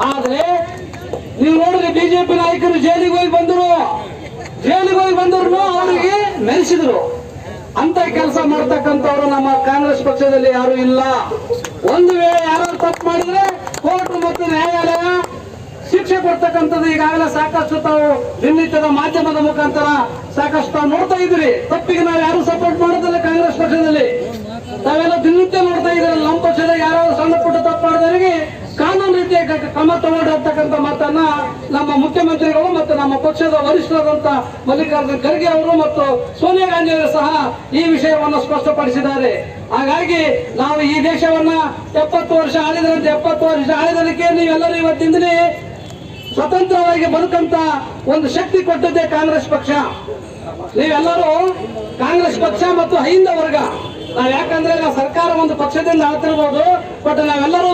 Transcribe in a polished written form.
ಆದ್ರೆ ನೀವು ನೋಡಿದ್ರೆ ಬಿಜೆಪಿ ನಾಯಕರು ಜೈಲಿಗೆ ಹೋಗಿ ಬಂದರು ಅವರಿಗೆ ಮೆರೆಸಿದ್ರು. ಅಂತ ಕೆಲಸ ಮಾಡ್ತಕ್ಕಂಥವ್ರು ನಮ್ಮ ಕಾಂಗ್ರೆಸ್ ಪಕ್ಷದಲ್ಲಿ ಯಾರು ಇಲ್ಲ. ಒಂದು ವೇಳೆ ಯಾರು ತಪ್ಪು ಮಾಡಿದ್ರೆ ಕೋರ್ಟ್ ಮತ್ತು ನ್ಯಾಯಾಲಯ ಶಿಕ್ಷೆ ಕೊಡ್ತಕ್ಕಂಥದ್ದು ಈಗಾಗಲೇ ಸಾಕಷ್ಟು ತಾವು ದಿನನಿತ್ಯದ ಮಾಧ್ಯಮದ ಮುಖಾಂತರ ಸಾಕಷ್ಟು ತಾವು ನೋಡ್ತಾ ಇದ್ರಿ. ತಪ್ಪಿಗೆ ನಾವು ಯಾರು ಸಪೋರ್ಟ್ ಮಾಡೋದಿಲ್ಲ ಕಾಂಗ್ರೆಸ್ ಪಕ್ಷದಲ್ಲಿ. ತಾವೆಲ್ಲ ದಿನನಿತ್ಯ ನೋಡ್ತಾ ಇದ್ರಲ್ಲ, ನಮ್ಮ ಪಕ್ಷದ ಯಾರಾದ್ರೂ ಸಣ್ಣ ಪುಟ್ಟ ತಪ್ಪು ಮಾಡಿದವರಿಗೆ ಕಾನೂನು ರೀತಿಯ ಕ್ರಮ ತಗೊಂಡಿರ್ತಕ್ಕಂಥ ಮಾತನ್ನ ನಮ್ಮ ಮುಖ್ಯಮಂತ್ರಿಗಳು ಮತ್ತು ನಮ್ಮ ಪಕ್ಷದ ವರಿಷ್ಠರಾದಂತ ಮಲ್ಲಿಕಾರ್ಜುನ ಖರ್ಗೆ ಅವರು ಮತ್ತು ಸೋನಿಯಾ ಗಾಂಧಿ ಅವರು ಸಹ ಈ ವಿಷಯವನ್ನು ಸ್ಪಷ್ಟಪಡಿಸಿದ್ದಾರೆ. ಹಾಗಾಗಿ ನಾವು ಈ ದೇಶವನ್ನ 70 ವರ್ಷ ಆಳಿದ್ರಂತೆ, 70 ವರ್ಷ ಆಳಿದಕ್ಕೆ ನೀವೆಲ್ಲರೂ ಇವತ್ತಿಂದಲೇ ಸ್ವತಂತ್ರವಾಗಿ ಬದುಕಂತ ಒಂದು ಶಕ್ತಿ ಕೊಟ್ಟಿದ್ದೆ ಕಾಂಗ್ರೆಸ್ ಪಕ್ಷ. ನೀವೆಲ್ಲರೂ ಕಾಂಗ್ರೆಸ್ ಪಕ್ಷ ಮತ್ತು ಅಹಿಂದ ವರ್ಗ. ನಾವ್ ಯಾಕಂದ್ರೆ ನಾವು ಸರ್ಕಾರ ಒಂದು ಪಕ್ಷದಿಂದ ಆಳ್ತಿರ್ಬೋದು, ಬಟ್ ನೀವೆಲ್ಲರೂ